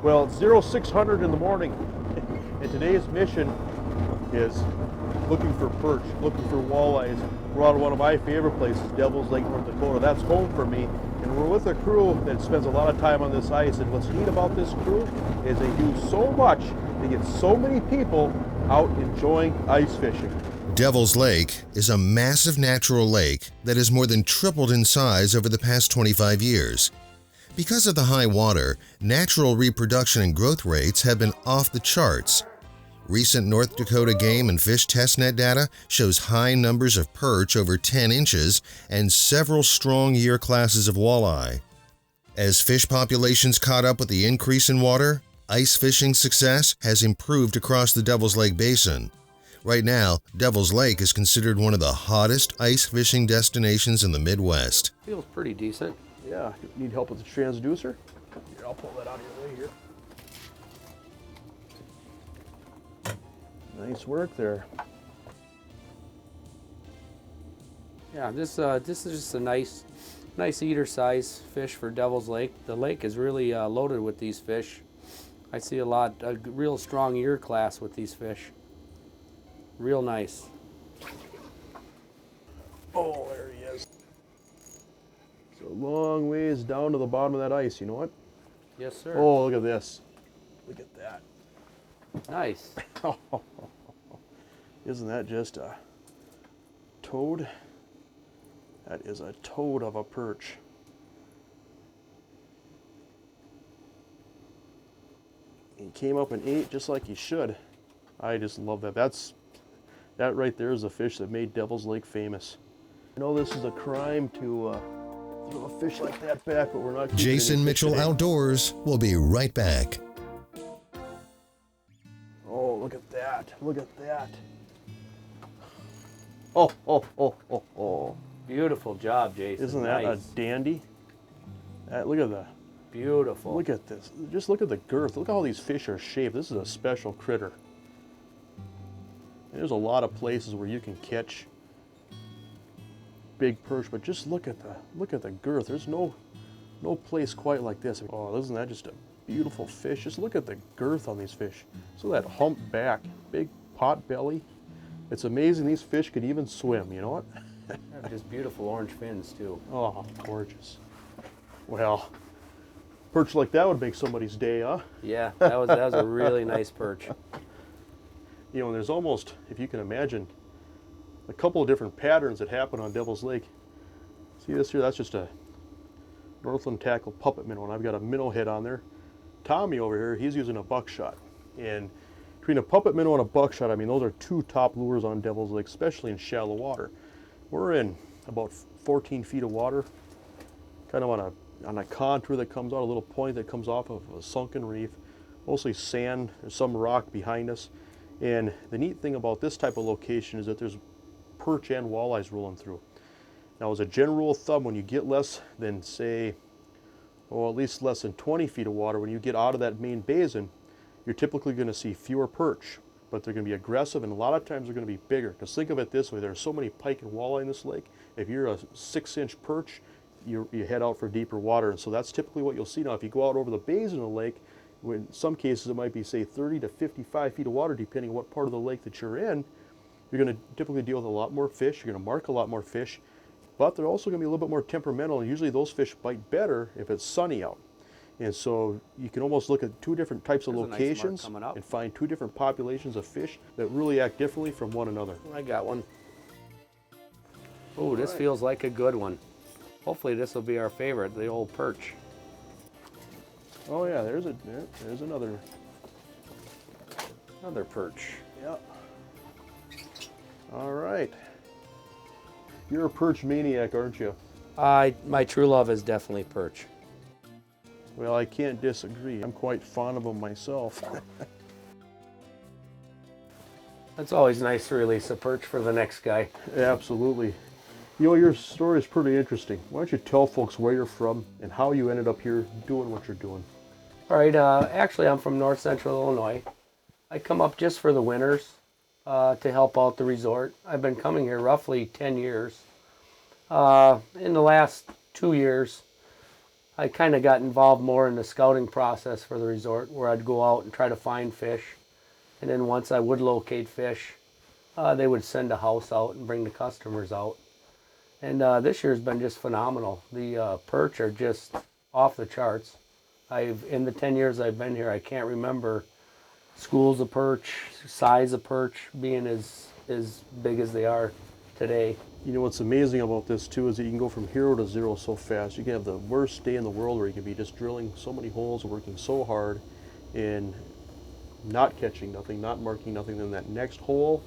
Well, it's 0600 in the morning, and today's mission is looking for perch, looking for walleyes. We're out of one of my favorite places, Devil's Lake, North Dakota. That's home for me, and we're with a crew that spends a lot of time on this ice. And what's neat about this crew is they do so much, they get so many people out enjoying ice fishing. Devil's Lake is a massive natural lake that has more than tripled in size over the past 25 years. Because of the high water, natural reproduction and growth rates have been off the charts. Recent North Dakota Game and Fish testnet data shows high numbers of perch over 10 inches and several strong year classes of walleye. As fish populations caught up with the increase in water, ice fishing success has improved across the Devil's Lake Basin. Right now, Devil's Lake is considered one of the hottest ice fishing destinations in the Midwest. Feels pretty decent. Yeah, need help with the transducer? Here, I'll pull that out of your way here. Nice work there. Yeah, this is just a nice eater size fish for Devil's Lake. The lake is really loaded with these fish. I see a real strong year class with these fish. Real nice. Oh, there he is. It's a long ways down to the bottom of that ice, you know what? Yes, sir. Oh, look at this. Look at that. Nice. Isn't that just a toad? That is a toad of a perch. He came up and ate just like he should. I just love that. That right there is a fish that made Devil's Lake famous. I know this is a crime to throw a fish like that back, but we're not. Jason Mitchell Outdoors will be right back. Oh, look at that. Look at that. Oh, oh, oh, oh, oh. Beautiful job, Jason. Isn't that nice. a dandy? Look at the. Beautiful. Look at this. Just look at the girth. Look how these fish are shaped. This is a special critter. There's a lot of places where you can catch big perch, but just look at the girth. There's no place quite like this. Oh, isn't that just a beautiful fish? Just look at the girth on these fish. So that hump back, big pot belly. It's amazing these fish could even swim, you know what? Just beautiful orange fins too. Oh, gorgeous. Well, perch like that would make somebody's day, huh? Yeah, that was a really nice perch. You know, there's almost, if you can imagine, a couple of different patterns that happen on Devil's Lake. See this here? That's just a Northland Tackle puppet minnow, and I've got a minnow head on there. Tommy over here, he's using a buckshot. And between a puppet minnow and a buckshot, I mean, those are two top lures on Devil's Lake, especially in shallow water. We're in about 14 feet of water, kind of on a contour that comes out, a little point that comes off of a sunken reef, mostly sand. There's some rock behind us. And the neat thing about this type of location is that there's perch and walleyes rolling through. Now, as a general rule of thumb, when you get less than, say, at least less than 20 feet of water, when you get out of that main basin, you're typically going to see fewer perch, but they're going to be aggressive, and a lot of times they're going to be bigger. Because think of it this way, there are so many pike and walleye in this lake. If you're a 6-inch perch, you head out for deeper water, and so that's typically what you'll see. Now, if you go out over the basin of the lake, in some cases it might be, say, 30 to 55 feet of water, depending on what part of the lake that you're in, you're going to typically deal with a lot more fish. You're going to mark a lot more fish, but they're also going to be a little bit more temperamental, and usually those fish bite better if it's sunny out. And so you can almost look at two different types of locations and find two different populations of fish that really act differently from one another. I got one. Oh, this feels like a good one. Hopefully this will be our favorite, the old perch. Oh yeah, there's another perch. Yep. All right. You're a perch maniac, aren't you? My true love is definitely perch. Well, I can't disagree. I'm quite fond of them myself. It's always nice to release a perch for the next guy. Absolutely. You know, your story is pretty interesting. Why don't you tell folks where you're from and how you ended up here doing what you're doing? All right, actually I'm from north central Illinois. I come up just for the winters to help out the resort. I've been coming here roughly 10 years. In the last 2 years, I kind of got involved more in the scouting process for the resort, where I'd go out and try to find fish. And then once I would locate fish, they would send a house out and bring the customers out. And this year's been just phenomenal. The perch are just off the charts. In the 10 years I've been here, I can't remember schools of perch, size of perch being as big as they are today. You know what's amazing about this too is that you can go from hero to zero so fast. You can have the worst day in the world where you can be just drilling so many holes and working so hard and not catching nothing, not marking nothing. Then that next hole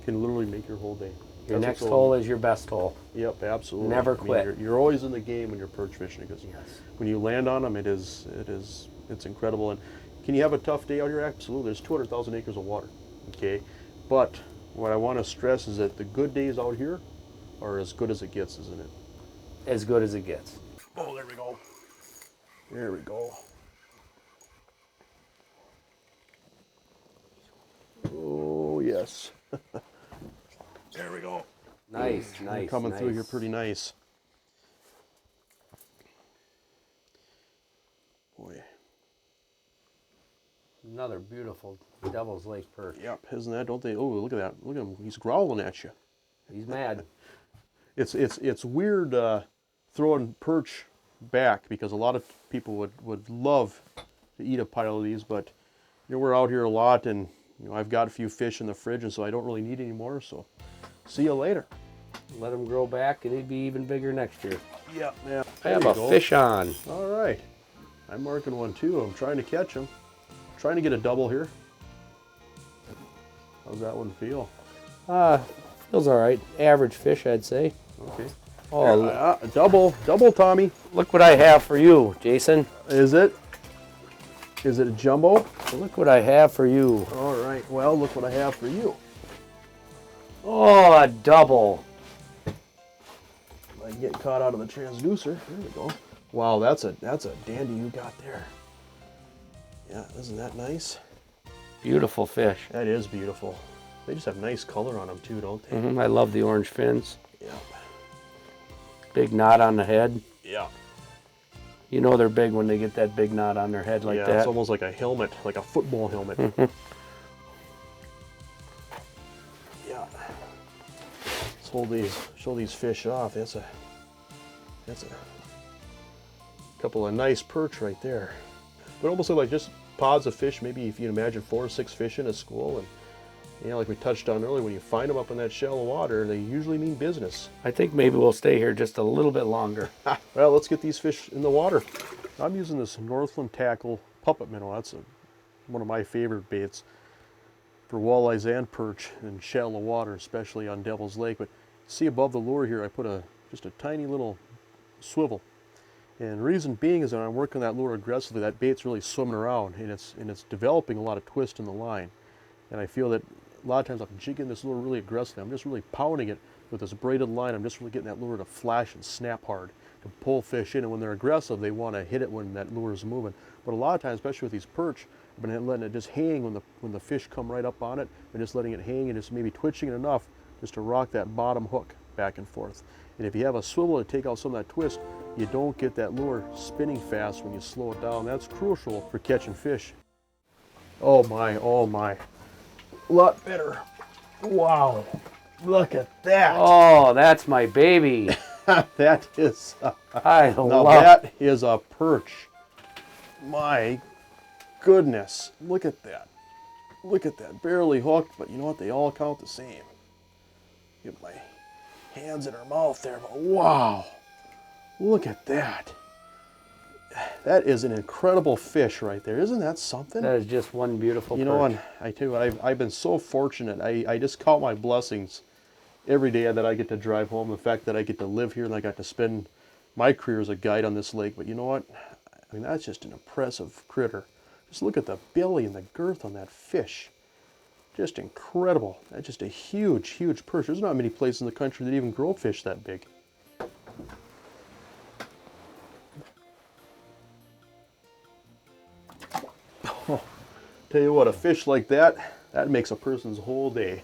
can literally make your whole day. Your That's next what's hole is your best hole. Yep, absolutely. Never I mean, quit. you're always in the game when you're perch fishing because Yes. when you land on them, it's incredible. And can you have a tough day out here? Absolutely. There's 200,000 acres of water. Okay, but what I want to stress is that the good days out here are as good as it gets, isn't it? As good as it gets. Oh, there we go. There we go. Oh, yes. There we go. Nice, They're nice. coming through here nice. pretty nice. Boy. Another beautiful Devil's Lake perch. Yep, isn't that? Don't they? Oh, look at that! Look at him. He's growling at you. He's mad. It's weird throwing perch back because a lot of people would love to eat a pile of these, but you know we're out here a lot, and you know I've got a few fish in the fridge, and so I don't really need any more. So, see you later. Let him grow back, and he'd be even bigger next year. Yeah, yeah. I have a fish on. All right, I'm marking one too. I'm trying to catch him. Trying to get a double here. How's that one feel? Feels all right. Average fish, I'd say. Okay. Oh, Double, Tommy. look what I have for you, Jason. Is it? Is it a jumbo? Look what I have for you. All right. Well, look what I have for you. Oh, a double. I get caught out of the transducer. There we go. Wow, that's a dandy you got there. Yeah, isn't that nice? Beautiful fish. That is beautiful. They just have nice color on them too, don't they? I love the orange fins. Yeah. Big knot on the head. Yeah. You know they're big when they get that big knot on their head like yeah, that. it's almost like a helmet, like a football helmet. Yeah. Let's show these fish off. That's a couple of nice perch right there. But almost look like just pods of fish. Maybe if you can imagine 4 or 6 fish in a school, and you know, like we touched on earlier, when you find them up in that shallow water, they usually mean business. I think maybe we'll stay here just a little bit longer. Well, let's get these fish in the water. I'm using this Northland Tackle puppet minnow. That's one of my favorite baits for walleyes and perch in shallow water, especially on Devil's Lake. But see above the lure here, I put just a tiny little swivel. And the reason being is that I'm working that lure aggressively, that bait's really swimming around, and it's developing a lot of twist in the line. And I feel that a lot of times I'm jigging this lure really aggressively. I'm just really pounding it with this braided line. I'm just really getting that lure to flash and snap hard to pull fish in. And when they're aggressive, they want to hit it when that lure is moving. But a lot of times, especially with these perch, I've been letting it just hang when the fish come right up on it, and just letting it hang and just maybe twitching it enough just to rock that bottom hook back and forth. And if you have a swivel to take out some of that twist, you don't get that lure spinning fast when you slow it down. That's crucial for catching fish. Oh my, oh my. A lot better. Wow. Look at that. Oh, that's my baby. That is, I now love that is a perch. My goodness. Look at that. Look at that. Barely hooked, but you know what? They all count the same. Get my hands in her mouth there, but wow. Look at that. That is an incredible fish right there. Isn't that something? That is just one beautiful You perch. know, and I tell you what, I've been so fortunate. I just count my blessings every day that I get to drive home. The fact that I get to live here and I got to spend my career as a guide on this lake. But you know what? I mean, that's just an impressive critter. Just look at the belly and the girth on that fish. Just incredible. That's just a huge, huge perch. There's not many places in the country that even grow fish that big. Oh, tell you what, a fish like that makes a person's whole day.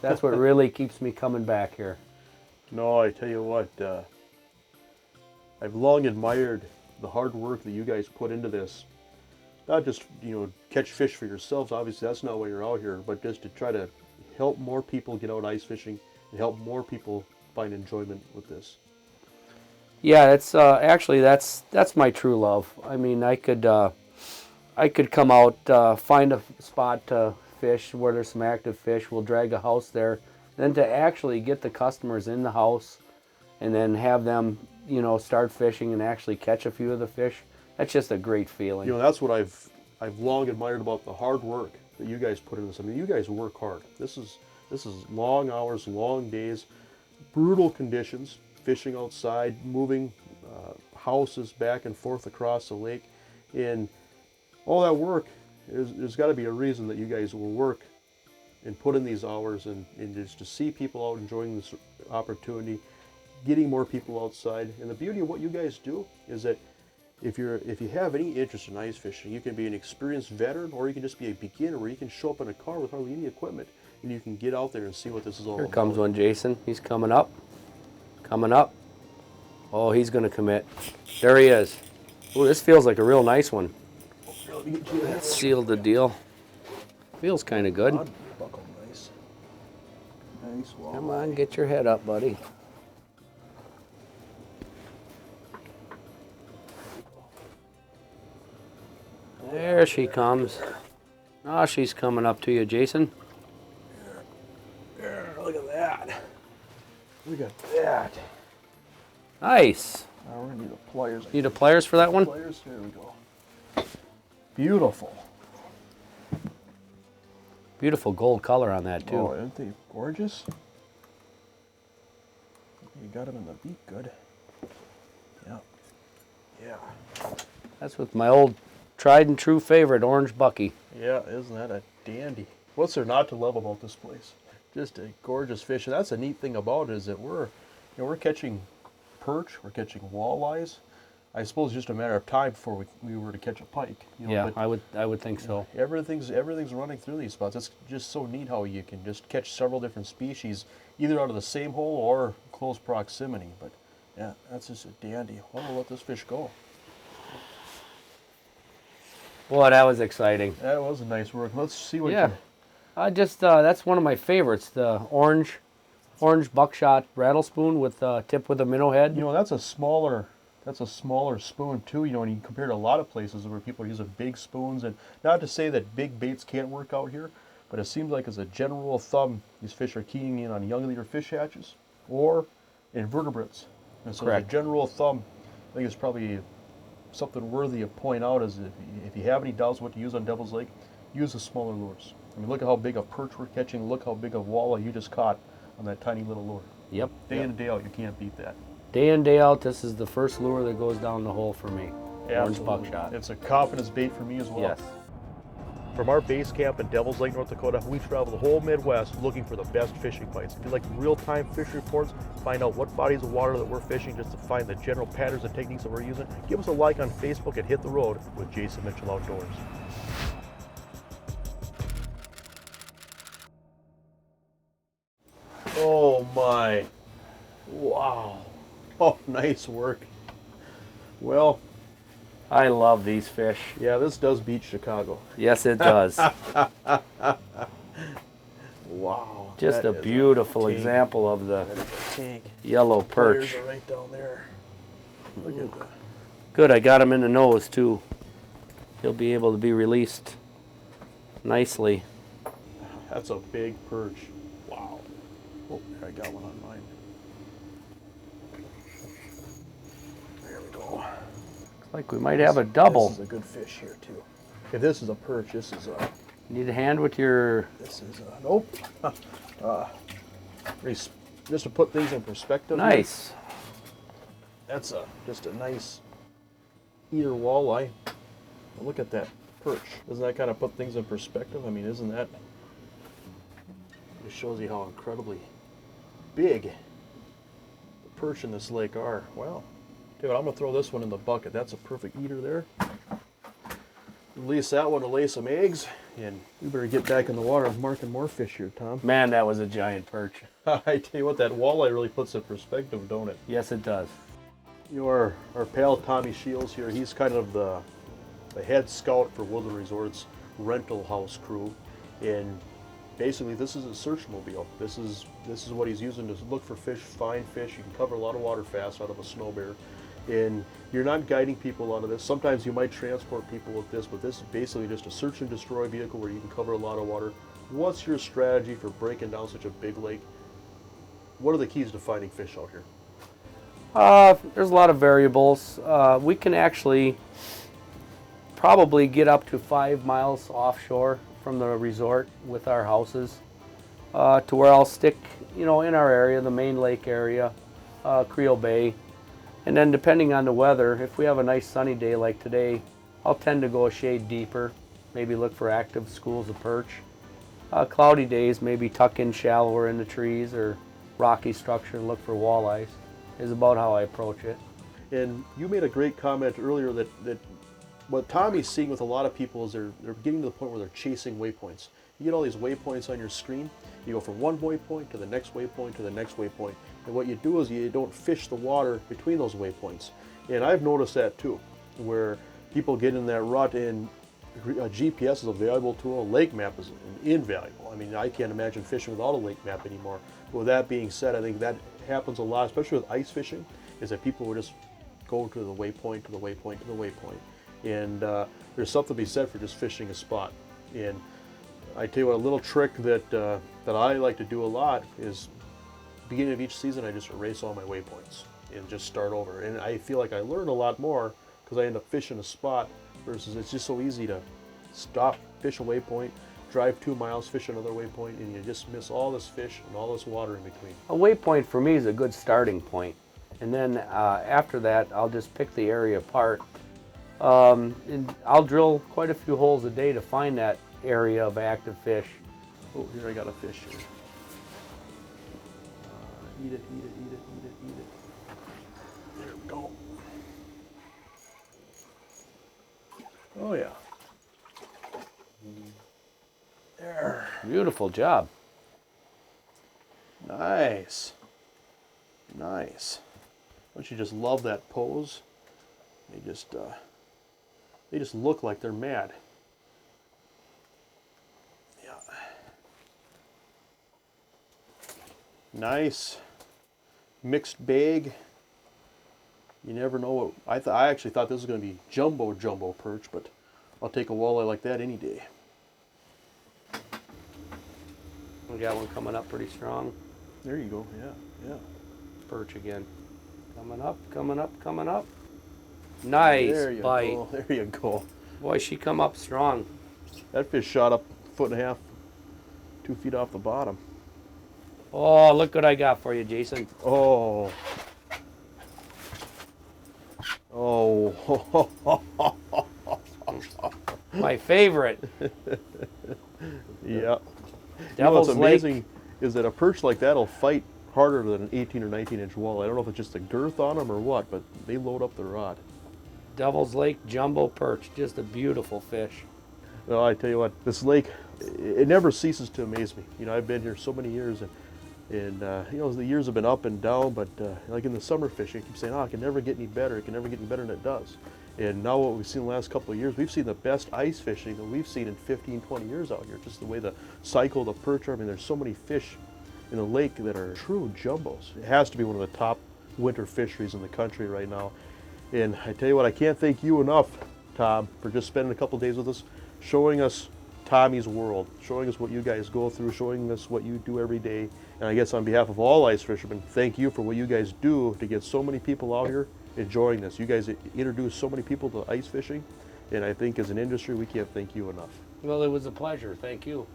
That's what really keeps me coming back here. No, I tell you what, I've long admired the hard work that you guys put into this. Not just, catch fish for yourselves, obviously that's not why you're out here, but just to try to help more people get out ice fishing and help more people find enjoyment with this. Yeah, that's actually that's my true love. I mean, I could come out, find a spot to fish where there's some active fish. We'll drag a house there. Then to actually get the customers in the house and then have them, start fishing and actually catch a few of the fish, that's just a great feeling. That's what I've long admired about the hard work that you guys put into this. I mean, you guys work hard. This is long hours, long days, brutal conditions, fishing outside, moving houses back and forth across the lake, and all that work. There's got to be a reason that you guys will work and put in these hours, and just to see people out enjoying this opportunity, getting more people outside. And the beauty of what you guys do is that if you have any interest in ice fishing, you can be an experienced veteran, or you can just be a beginner where you can show up in a car with hardly any equipment and you can get out there and see what this is all about. Here comes one, Jason. He's coming up. Coming up. Oh, he's going to commit. There he is. Oh, this feels like a real nice one. Let's seal the deal. Feels kind of good. Buckle nice. Nice walleye. Come on, get your head up, buddy. There she comes. Ah, she's coming up to you, Jason. There, look at that. Look at that. Nice. Now we're gonna need the pliers. Need the pliers for that one? Pliers, here we go. Beautiful. Beautiful gold color on that, too. Oh, aren't they gorgeous? You got them in the beak good. Yeah. Yeah. That's with my old tried and true favorite, Orange Bucky. Yeah, isn't that a dandy? What's there not to love about this place? Just a gorgeous fish. And that's the neat thing about it, is that we're catching perch, we're catching walleyes. I suppose just a matter of time before we were to catch a pike. Yeah, but I would think so. everything's running through these spots. It's just so neat how you can just catch several different species, either out of the same hole or close proximity. But yeah, that's just a dandy. I'm gonna let this fish go. Boy, that was exciting. That was a nice work. Let's see what. Yeah. I just that's one of my favorites, the orange buckshot rattle spoon with tip with a minnow head. That's a smaller spoon too. And you compare to a lot of places where people are using big spoons, and not to say that big baits can't work out here, but it seems like as a general rule of thumb, these fish are keying in on young leader fish hatches or invertebrates. And so Correct. as a general rule of thumb, I think it's probably something worthy of pointing out is if you have any doubts what to use on Devil's Lake, use the smaller lures. I mean, look at how big a perch we're catching. Look how big a walleye you just caught on that tiny little lure. Yep. Day in and day out, you can't beat that. Day in, day out, this is the first lure that goes down the hole for me. Orange Absolutely. buckshot. It's a confidence bait for me as well. Yes. From our base camp in Devil's Lake, North Dakota, we travel the whole Midwest looking for the best fishing bites. If you like real-time fish reports, find out what bodies of water that we're fishing, just to find the general patterns and techniques that we're using, give us a like on Facebook and Hit the Road with Jason Mitchell Outdoors. Oh my. Wow. Oh, nice work. Well, I love these fish. yeah, this does beat Chicago. Yes, it does. Wow. Just that a is beautiful tank. example of the That is a tank. yellow Pliers perch. are right down there. Look at that. Good, I got him in the nose too. He'll be able to be released nicely. That's a big perch. Wow. Oh, I got one on mine. There we go. Looks like we might have a double. This is a good fish here too. If this is a perch, this is a. Need a hand with your... This is a. Nope. Just to put things in perspective. here, Nice. That's just a nice eater walleye. Well, look at that perch. Doesn't that kind of put things in perspective? I mean, isn't that? It shows you how incredibly big the perch in this lake are. Well, dude, I'm gonna throw this one in the bucket. That's a perfect eater there. Release that one to lay some eggs, and we better get back in the water marking more fish here, Tom. Man, that was a giant perch. I tell you what, that walleye really puts it in perspective, don't it? Yes, it does. You know, our pal Tommy Shields here, he's kind of the head scout for Woodland Resorts rental house crew. And basically this is a search mobile. This is what he's using to look for fish, find fish. You can cover a lot of water fast out of a snow bear. And you're not guiding people out of this. Sometimes you might transport people with this, but this is basically just a search and destroy vehicle where you can cover a lot of water. What's your strategy for breaking down such a big lake? What are the keys to finding fish out here? There's a lot of variables. We can actually probably get up to 5 miles offshore from the resort with our houses to where I'll stick, in our area, the main lake area, Creel Bay. And then depending on the weather, if we have a nice sunny day like today, I'll tend to go a shade deeper, maybe look for active schools of perch. Cloudy days, maybe tuck in shallower in the trees or rocky structure and look for walleyes is about how I approach it. And you made a great comment earlier that what Tommy's seeing with a lot of people is they're getting to the point where they're chasing waypoints. You get all these waypoints on your screen, you go from one waypoint to the next waypoint to the next waypoint. And what you do is you don't fish the water between those waypoints. And I've noticed that too, where people get in that rut and a GPS is a valuable tool, a lake map is invaluable. I mean, I can't imagine fishing without a lake map anymore. With that being said, I think that happens a lot, especially with ice fishing, is that people will just go to the waypoint, to the waypoint, to the waypoint. And there's something to be said for just fishing a spot. And I tell you what, a little trick that I like to do a lot is beginning of each season, I just erase all my waypoints and just start over. And I feel like I learn a lot more because I end up fishing a spot versus it's just so easy to stop, fish a waypoint, drive 2 miles, fish another waypoint, and you just miss all this fish and all this water in between. A waypoint for me is a good starting point. And then after that, I'll just pick the area apart. And I'll drill quite a few holes a day to find that area of active fish. Oh, here I got a fish here. Eat it, eat it, eat it, eat it, eat it. There we go. Oh yeah. There. Beautiful job. Nice. Nice. Don't you just love that pose? They just look like they're mad. Yeah. Nice. Mixed bag. You never know what I actually thought this was going to be jumbo perch, but I'll take a walleye like that any day. We got one coming up pretty strong. There you go. Yeah, yeah. Perch again. Coming up, coming up, coming up. Nice there you bite. Go. There you go. Boy, she come up strong. That fish shot up 1.5 feet, 2 feet off the bottom. Oh, look what I got for you, Jason. Oh. Oh. My favorite. Yeah. Devil's what's Lake. amazing is that a perch like that will fight harder than an 18 or 19 inch walleye. I don't know if it's just the girth on them or what, but they load up the rod. Devil's Lake jumbo perch, just a beautiful fish. Well, I tell you what, this lake, it never ceases to amaze me. You know, I've been here so many years, and you know, the years have been up and down, but like in the summer fishing, I keep saying, oh, it can never get any better. It can never get any better than it does. And now what we've seen the last couple of years, we've seen the best ice fishing that we've seen in 15, 20 years out here. Just the way the cycle, the perch are. I mean, there's so many fish in the lake that are true jumbos. It has to be one of the top winter fisheries in the country right now. And I tell you what, I can't thank you enough, Tom, for just spending a couple of days with us, showing us Tommy's world, showing us what you guys go through, showing us what you do every day. And I guess on behalf of all ice fishermen, thank you for what you guys do to get so many people out here enjoying this. You guys introduce so many people to ice fishing, and I think as an industry, we can't thank you enough. Well, it was a pleasure. Thank you.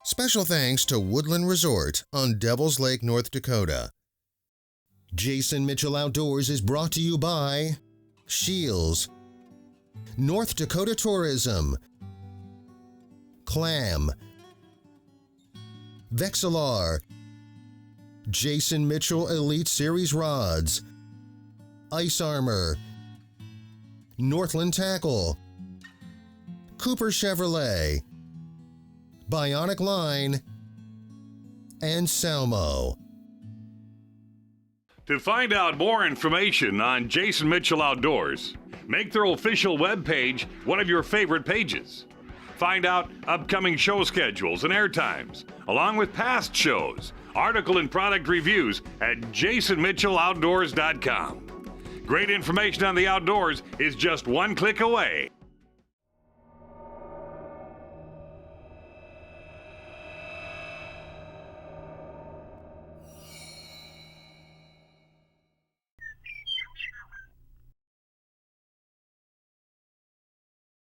Special thanks to Woodland Resort on Devil's Lake, North Dakota. Jason Mitchell Outdoors is brought to you by Shields, North Dakota Tourism, Clam, Vexilar, Jason Mitchell Elite Series Rods, Ice Armor, Northland Tackle, Cooper Chevrolet, Bionic Line, and Salmo. To find out more information on Jason Mitchell Outdoors, make their official webpage one of your favorite pages. Find out upcoming show schedules and air times, along with past shows, article and product reviews at jasonmitchelloutdoors.com. Great information on the outdoors is just one click away.